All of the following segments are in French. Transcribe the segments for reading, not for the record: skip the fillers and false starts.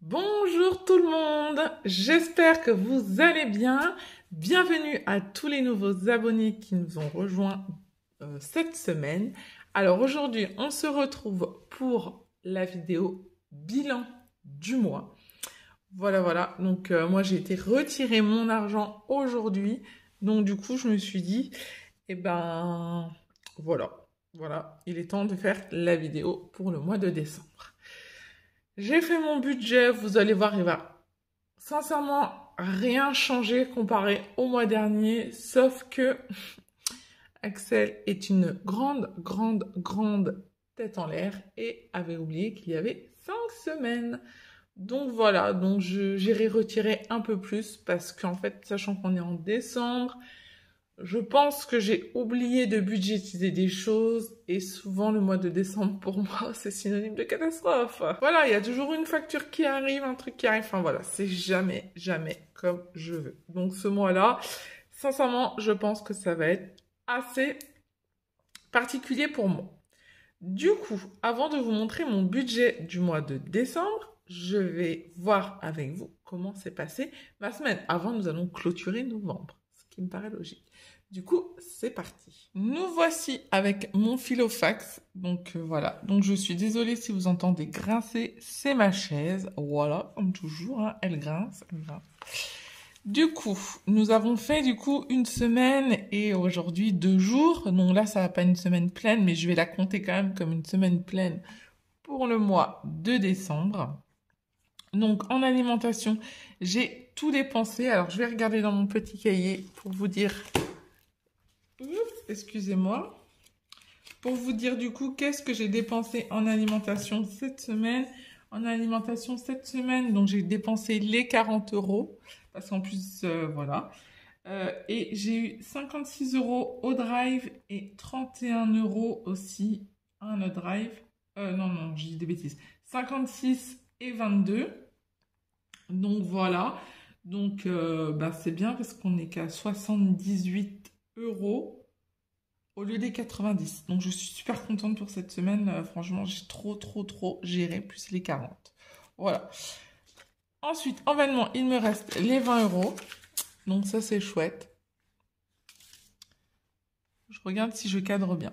Bonjour tout le monde, j'espère que vous allez bien. Bienvenue à tous les nouveaux abonnés qui nous ont rejoints cette semaine. Alors aujourd'hui, on se retrouve pour la vidéo bilan du mois. Voilà. Donc moi j'ai été retirer mon argent aujourd'hui. Donc du coup, je me suis dit, voilà, il est temps de faire la vidéo pour le mois de décembre. J'ai fait mon budget, vous allez voir, il va sincèrement rien changer comparé au mois dernier, sauf que Axel est une grande tête en l'air et avait oublié qu'il y avait 5 semaines. Donc voilà, donc j'irai retirer un peu plus parce qu'en fait, sachant qu'on est en décembre, je pense que j'ai oublié de budgétiser des choses et souvent le mois de décembre pour moi c'est synonyme de catastrophe. Voilà, il y a toujours une facture qui arrive, un truc qui arrive, enfin voilà, c'est jamais comme je veux. Donc ce mois-là, sincèrement, je pense que ça va être assez particulier pour moi. Du coup, avant de vous montrer mon budget du mois de décembre, je vais voir avec vous comment s'est passée ma semaine. Avant, nous allons clôturer novembre, ce qui me paraît logique. Du coup, c'est parti. Nous voici avec mon filofax. Donc voilà. Donc je suis désolée si vous entendez grincer, c'est ma chaise. Voilà, comme toujours, hein, elle grince. Du coup, nous avons fait une semaine et aujourd'hui 2 jours. Donc là, ça va pas une semaine pleine, mais je vais la compter quand même comme une semaine pleine pour le mois de décembre. Donc en alimentation, j'ai tout dépensé. Alors je vais regarder dans mon petit cahier pour vous dire... Excusez-moi. Pour vous dire du coup, qu'est-ce que j'ai dépensé en alimentation cette semaine. En alimentation cette semaine, donc j'ai dépensé les 40 €. Parce qu'en plus, voilà. Et j'ai eu 56 € au drive et 31 € aussi à un autre drive. Non, j'ai dit des bêtises. 56 et 22. Donc voilà. Donc c'est bien parce qu'on n'est qu'à 78 € au lieu des 90. Donc je suis super contente pour cette semaine. Franchement, j'ai trop géré, plus les 40. Voilà. Ensuite, en vêtements, il me reste les 20 €. Donc ça, c'est chouette. Je regarde si je cadre bien.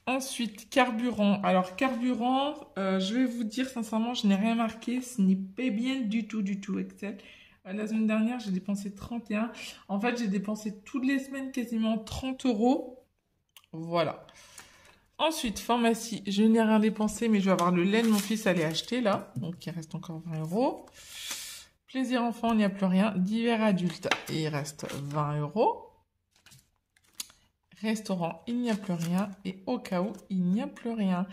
Ensuite, carburant. Alors, carburant, je vais vous dire sincèrement, je n'ai rien marqué. Ce n'est pas bien du tout, Excel. La semaine dernière, j'ai dépensé 31. En fait, j'ai dépensé toutes les semaines quasiment 30 €. Voilà. Ensuite, pharmacie, je n'ai rien dépensé, mais je vais avoir le lait de mon fils à aller acheter là. Donc, il reste encore 20 €. Plaisir enfant, il n'y a plus rien. Divers adulte, il reste 20 €. Restaurant, il n'y a plus rien. Et au cas où, il n'y a plus rien.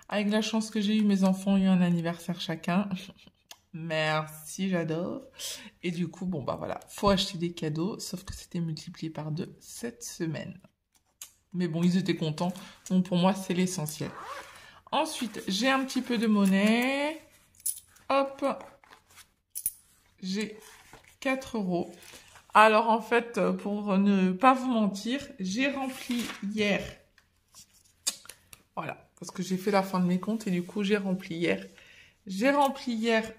Avec la chance que j'ai eu, mes enfants ont eu un anniversaire chacun. Merci, j'adore. Et du coup, voilà, faut acheter des cadeaux, sauf que c'était multiplié par 2 cette semaine. Mais bon, ils étaient contents. Donc, pour moi, c'est l'essentiel. Ensuite, j'ai un petit peu de monnaie. Hop. J'ai 4 €. Alors, en fait, pour ne pas vous mentir, j'ai rempli hier. Voilà. Parce que j'ai fait la fin de mes comptes et du coup, j'ai rempli hier. J'ai rempli hier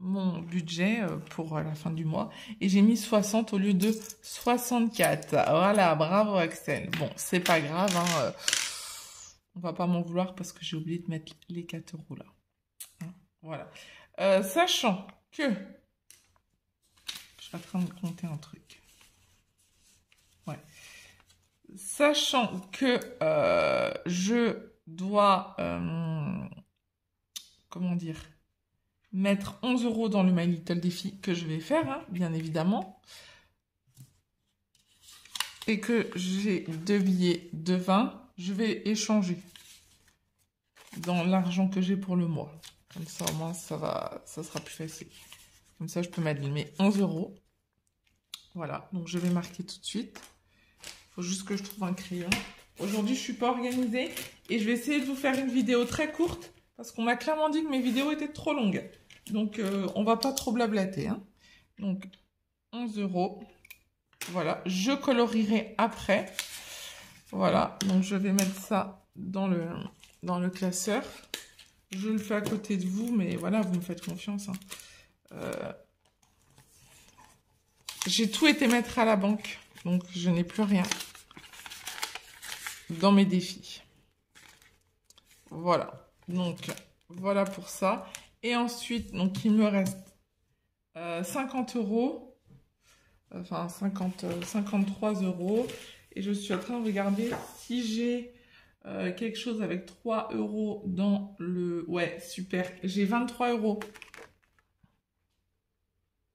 mon budget pour la fin du mois et j'ai mis 60 au lieu de 64. Voilà, bravo Axel. Bon, c'est pas grave, hein, on va pas m'en vouloir parce que j'ai oublié de mettre les 4 € là. Hein, voilà. Sachant que je suis en train de compter un truc. Ouais. Sachant que je dois comment dire, mettre 11 € dans le My Little Défi que je vais faire, hein, bien évidemment. Et que j'ai 2 billets de 20, je vais échanger dans l'argent que j'ai pour le mois. Comme ça, au moins, ça sera plus facile. Comme ça, je peux mettre mes 11 €. Voilà, donc je vais marquer tout de suite. Il faut juste que je trouve un crayon. Aujourd'hui, je ne suis pas organisée et je vais essayer de vous faire une vidéo très courte parce qu'on m'a clairement dit que mes vidéos étaient trop longues. Donc, on va pas trop blablater. Hein. Donc, 11 €. Voilà, je colorierai après. Voilà, donc je vais mettre ça dans le classeur. Je le fais à côté de vous, mais voilà, vous me faites confiance. Hein. J'ai tout été mettre à la banque, donc je n'ai plus rien dans mes défis. Voilà, donc voilà pour ça. Et ensuite, donc il me reste 50 €, enfin 53 €. Et je suis en train de regarder si j'ai quelque chose avec 3 € dans le... Ouais, super. J'ai 23 €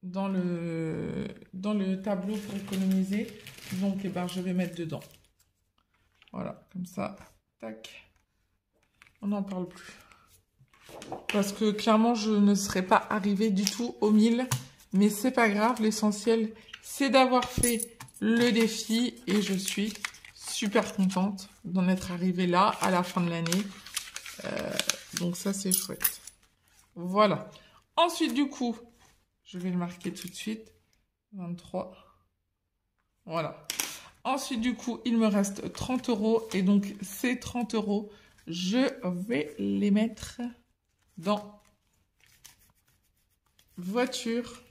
dans le tableau pour économiser. Donc, eh ben, je vais mettre dedans. Voilà, comme ça. Tac. On n'en parle plus. Parce que clairement, je ne serais pas arrivée du tout aux 1000. Mais c'est pas grave. L'essentiel, c'est d'avoir fait le défi. Et je suis super contente d'en être arrivée là, à la fin de l'année. Donc ça, c'est chouette. Voilà. Ensuite, du coup, je vais le marquer tout de suite. 23. Voilà. Ensuite, du coup, il me reste 30 €. Et donc, ces 30 €, je vais les mettre dans voiture.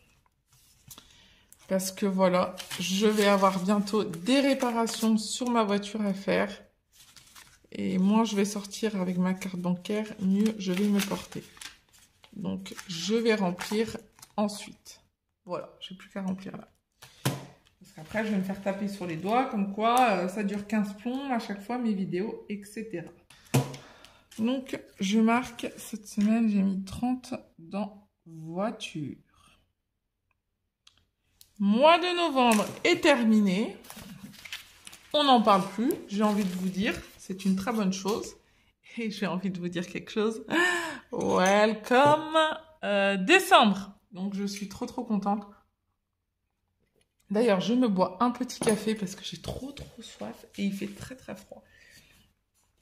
Parce que voilà, je vais avoir bientôt des réparations sur ma voiture à faire. Et moins je vais sortir avec ma carte bancaire, mieux je vais me porter. Donc, je vais remplir ensuite. Voilà, j'ai plus qu'à remplir là. Parce qu'après, je vais me faire taper sur les doigts, comme quoi ça dure 15 plombs à chaque fois, mes vidéos, etc. Donc, je marque, cette semaine, j'ai mis 30 dans voiture. Mois de novembre est terminé. On n'en parle plus, j'ai envie de vous dire. C'est une très bonne chose. Et j'ai envie de vous dire quelque chose. Welcome décembre. Donc, je suis trop contente. D'ailleurs, je me bois un petit café parce que j'ai trop soif et il fait très froid.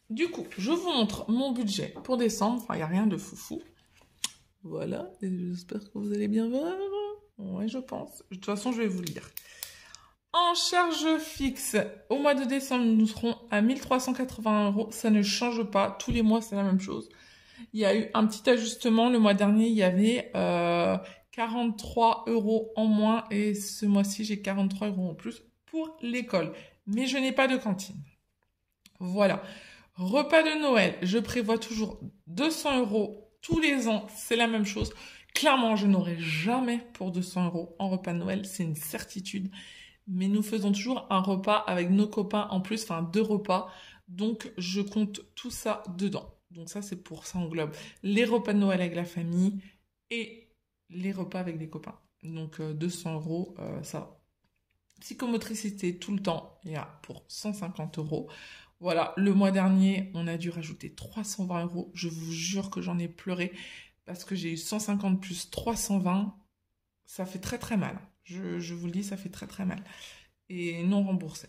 Du coup, je vous montre mon budget pour décembre. Enfin, il n'y a rien de foufou. Voilà, j'espère que vous allez bien voir. Oui, je pense. De toute façon, je vais vous le dire. En charge fixe, au mois de décembre, nous serons à 1381 €. Ça ne change pas. Tous les mois, c'est la même chose. Il y a eu un petit ajustement. Le mois dernier, il y avait 43 € en moins. Et ce mois-ci, j'ai 43 € en plus pour l'école. Mais je n'ai pas de cantine. Voilà. Repas de Noël, je prévois toujours 200 € tous les ans. C'est la même chose. Clairement, je n'aurai jamais pour 200 € en repas de Noël. C'est une certitude. Mais nous faisons toujours un repas avec nos copains en plus. Enfin, 2 repas. Donc, je compte tout ça dedans. Donc ça, c'est pour ça englobe les repas de Noël avec la famille et les repas avec des copains. Donc 200 €, ça va. Psychomotricité tout le temps, il y a pour 150 €. Voilà, le mois dernier, on a dû rajouter 320 €. Je vous jure que j'en ai pleuré parce que j'ai eu 150 plus 320. Ça fait très mal. Je vous le dis, ça fait très mal. Et non remboursé.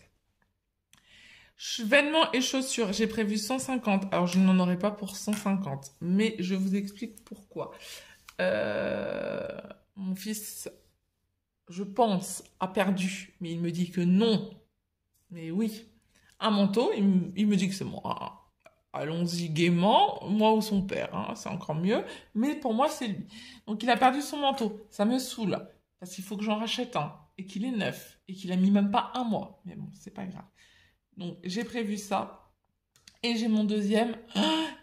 Vêtements et chaussures, j'ai prévu 150. Alors, je n'en aurai pas pour 150. Mais je vous explique pourquoi. Mon fils, je pense, a perdu. Mais il me dit que non. Mais oui. Un manteau, il me dit que c'est moi. Allons-y gaiement. Moi ou son père, hein, c'est encore mieux. Mais pour moi, c'est lui. Donc, il a perdu son manteau. Ça me saoule. Parce qu'il faut que j'en rachète un. Et qu'il est neuf. Et qu'il a mis même pas un mois. Mais bon, c'est pas grave. Donc, j'ai prévu ça. Et j'ai mon deuxième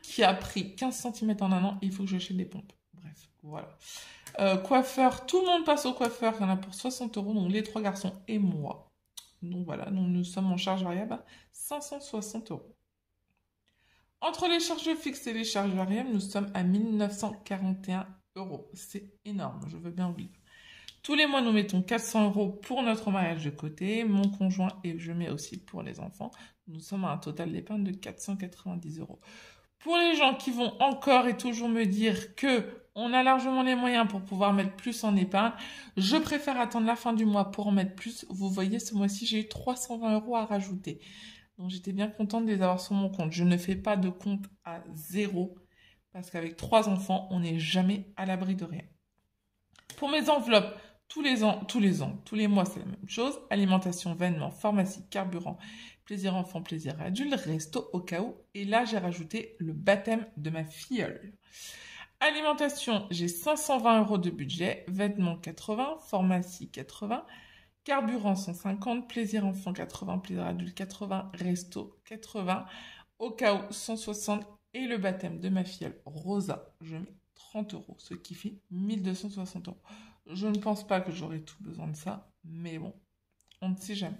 qui a pris 15 cm en un an. Il faut que j'achète des pompes. Bref, voilà. Coiffeur, tout le monde passe au coiffeur. Il y en a pour 60 €. Donc, les 3 garçons et moi. Donc, voilà. Donc, nous sommes en charge variable à 560 €. Entre les charges fixes et les charges variables, nous sommes à 1941 €. C'est énorme, je veux bien vous dire. Tous les mois, nous mettons 400 € pour notre mariage de côté, mon conjoint et je mets aussi pour les enfants. Nous sommes à un total d'épargne de 490 €. Pour les gens qui vont encore et toujours me dire que on a largement les moyens pour pouvoir mettre plus en épargne, je préfère attendre la fin du mois pour en mettre plus. Vous voyez, ce mois-ci, j'ai eu 320 € à rajouter. Donc, j'étais bien contente de les avoir sur mon compte. Je ne fais pas de compte à 0 parce qu'avec 3 enfants, on n'est jamais à l'abri de rien. Pour mes enveloppes, tous les mois, c'est la même chose. Alimentation, vêtements, pharmacie, carburant, plaisir enfant, plaisir adulte, resto au cas où. Et là, j'ai rajouté le baptême de ma filleule. Alimentation, j'ai 520 € de budget, vêtements 80, pharmacie 80, carburant 150, plaisir enfant 80, plaisir adulte 80, resto 80, au cas où 160 et le baptême de ma filleule Rosa, je mets 30 €, ce qui fait 1260 €. Je ne pense pas que j'aurai tout besoin de ça, mais bon, on ne sait jamais.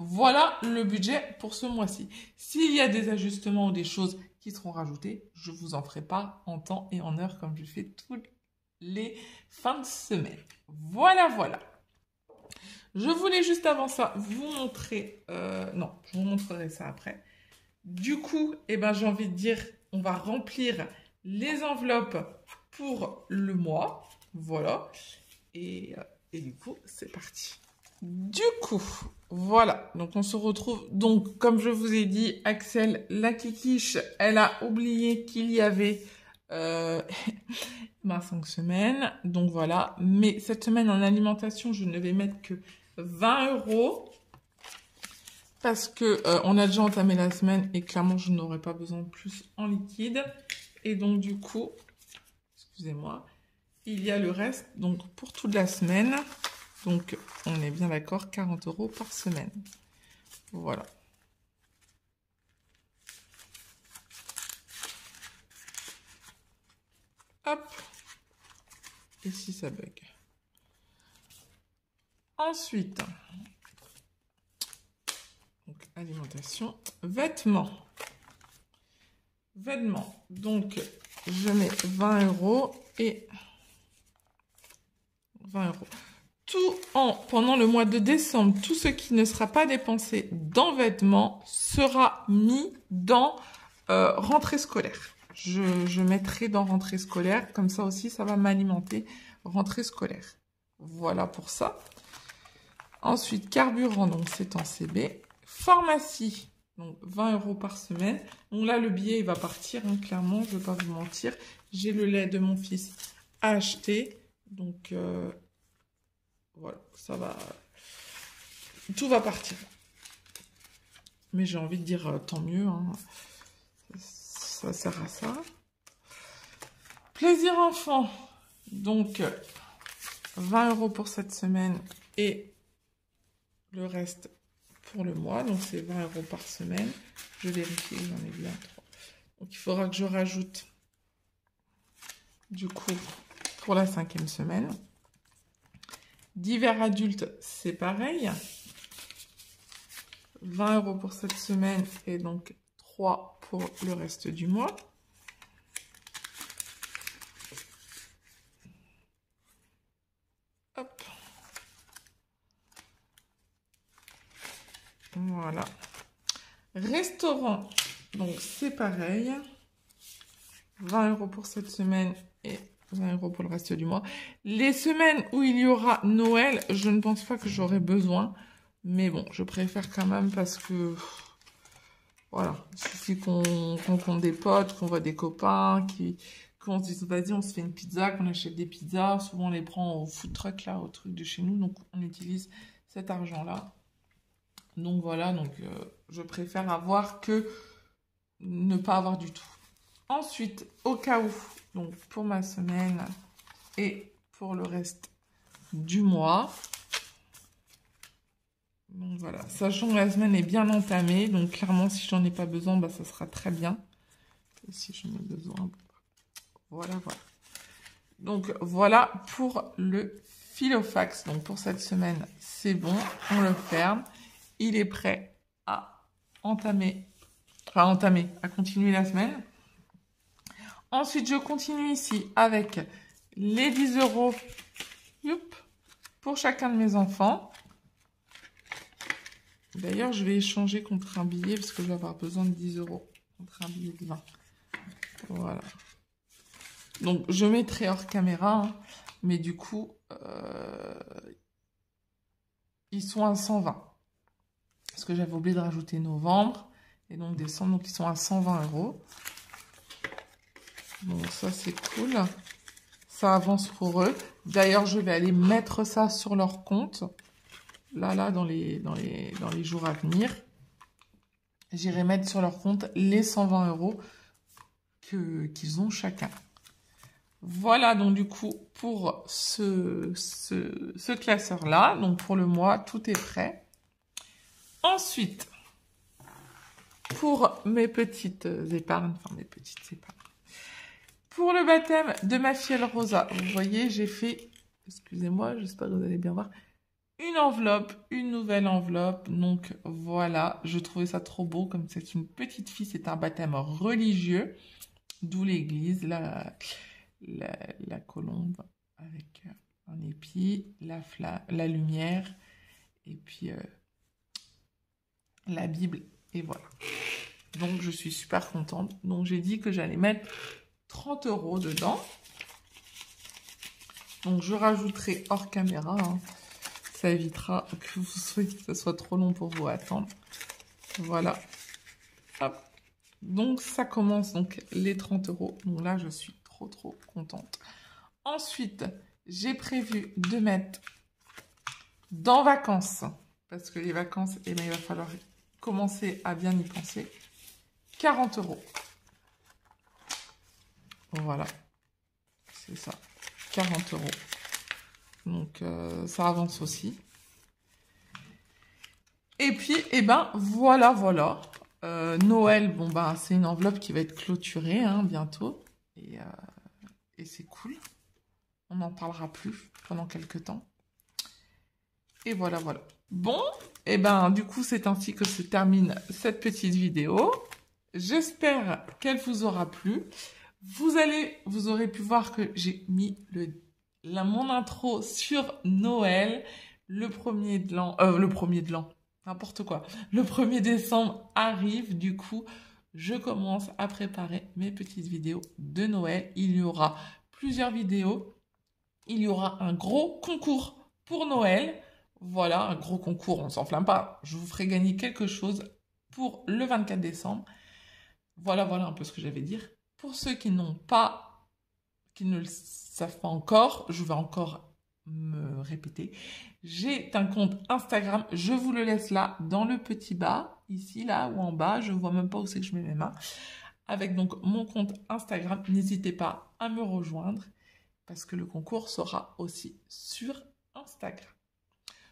Voilà le budget pour ce mois-ci. S'il y a des ajustements ou des choses qui seront rajoutées, je vous en ferai part en temps et en heure comme je fais toutes les fins de semaine. Voilà, voilà. Je voulais juste avant ça vous montrer... non, je vous montrerai ça après. Du coup, eh ben, j'ai envie de dire, on va remplir les enveloppes pour le mois. Voilà. Et du coup, c'est parti. Du coup, voilà. Donc, on se retrouve. Donc, comme je vous ai dit, Axel, la kikiche, elle a oublié qu'il y avait 5 semaines. Donc, voilà. Mais cette semaine, en alimentation, je ne vais mettre que 20 € parce que on a déjà entamé la semaine et clairement, je n'aurai pas besoin de plus en liquide. Et donc, du coup, excusez-moi, il y a le reste, donc, pour toute la semaine. Donc, on est bien d'accord, 40 € par semaine. Voilà. Hop. Et si ça bug. Ensuite, donc, alimentation, vêtements. Vêtements. Donc, je mets 20 € et 20 €. Pendant le mois de décembre, tout ce qui ne sera pas dépensé dans vêtements sera mis dans rentrée scolaire. Je mettrai dans rentrée scolaire, comme ça aussi, ça va m'alimenter rentrée scolaire. Voilà pour ça. Ensuite, carburant, donc c'est en CB. Pharmacie, donc 20 € par semaine. Donc là, le billet, il va partir, hein, clairement, je ne vais pas vous mentir. J'ai le lait de mon fils à acheter, donc... voilà, ça va... Tout va partir. Mais j'ai envie de dire tant mieux. Hein. Ça sert à ça. Plaisir enfant. Donc, 20 € pour cette semaine et le reste pour le mois. Donc, c'est 20 € par semaine. Je vérifie, j'en ai bien 3. Donc, il faudra que je rajoute, du coup, pour la 5e semaine. Divers adultes, c'est pareil. 20 € pour cette semaine et donc 3 pour le reste du mois. Hop. Voilà. Restaurant, donc c'est pareil. 20 € pour cette semaine et 20 € pour le reste du mois. Les semaines où il y aura Noël, je ne pense pas que j'aurai besoin. Mais bon, je préfère quand même parce que... Voilà, il suffit qu'on compte des potes, qu'on voit des copains, qu'on se dise, vas-y, on se fait une pizza, qu'on achète des pizzas. Souvent, on les prend au food truck, là, au truc de chez nous. Donc, on utilise cet argent-là. Donc, voilà, donc je préfère avoir que ne pas avoir du tout. Ensuite, au cas où, donc pour ma semaine et pour le reste du mois. Donc voilà, sachant que la semaine est bien entamée, donc clairement si j'en ai pas besoin, bah, ça sera très bien. Et si j'en ai besoin, voilà, voilà. Donc voilà pour le Filofax. Donc pour cette semaine, c'est bon, on le ferme. Il est prêt à entamer, à continuer la semaine. Ensuite, je continue ici avec les 10 € pour chacun de mes enfants. D'ailleurs, je vais échanger contre un billet parce que je vais avoir besoin de 10 € contre un billet de 20. Voilà. Donc, je mettrai hors caméra, hein, mais du coup, ils sont à 120. Parce que j'avais oublié de rajouter novembre et donc décembre, donc ils sont à 120 €. Bon, ça, c'est cool. Ça avance pour eux. D'ailleurs, je vais aller mettre ça sur leur compte. là, dans les jours à venir, j'irai mettre sur leur compte les 120 € qu'ils ont chacun. Voilà donc du coup pour ce classeur-là. Donc pour le mois, tout est prêt. Ensuite, pour mes petites épargnes, pour le baptême de ma fille Rosa, vous voyez, j'ai fait, excusez-moi, j'espère que vous allez bien voir, une enveloppe, une nouvelle enveloppe. Donc voilà, je trouvais ça trop beau, comme c'est une petite fille, c'est un baptême religieux, d'où l'église, la colombe avec un épi, la lumière, et puis la Bible, et voilà. Donc je suis super contente. Donc j'ai dit que j'allais mettre 30 € dedans. Donc je rajouterai hors caméra, hein. Ça évitera que ce soit trop long pour vous attendre. Voilà. Hop. Donc ça commence donc les 30 €. Donc là je suis trop contente. Ensuite, j'ai prévu de mettre dans vacances, parce que les vacances, eh bien, il va falloir commencer à bien y penser, 40 €. Voilà, c'est ça, 40 €. Donc, ça avance aussi. Et puis, eh ben, voilà. Noël, bon, bah, c'est une enveloppe qui va être clôturée, hein, bientôt. Et c'est cool. On n'en parlera plus pendant quelques temps. Et voilà. Bon, et ben, du coup, c'est ainsi que se termine cette petite vidéo. J'espère qu'elle vous aura plu. Vous aurez pu voir que j'ai mis mon intro sur Noël, le 1er de l'an, n'importe quoi. Le 1er décembre arrive, du coup, je commence à préparer mes petites vidéos de Noël. Il y aura plusieurs vidéos. Il y aura un gros concours pour Noël. Voilà, un gros concours, on s'enflamme pas. Je vous ferai gagner quelque chose pour le 24 décembre. Voilà un peu ce que j'avais à dire. Pour ceux qui ne le savent pas encore, je vais encore me répéter. J'ai un compte Instagram, je vous le laisse là, dans le petit bas, ici, là, ou en bas. Je ne vois même pas où c'est que je mets mes mains. Avec donc mon compte Instagram, n'hésitez pas à me rejoindre, parce que le concours sera aussi sur Instagram.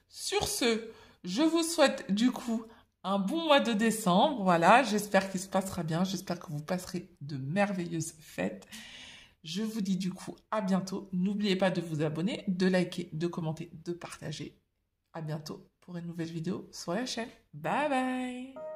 Sur ce, je vous souhaite du coup un bon mois de décembre. Voilà, j'espère qu'il se passera bien. J'espère que vous passerez de merveilleuses fêtes. Je vous dis du coup à bientôt. N'oubliez pas de vous abonner, de liker, de commenter, de partager. À bientôt pour une nouvelle vidéo sur la chaîne. Bye bye!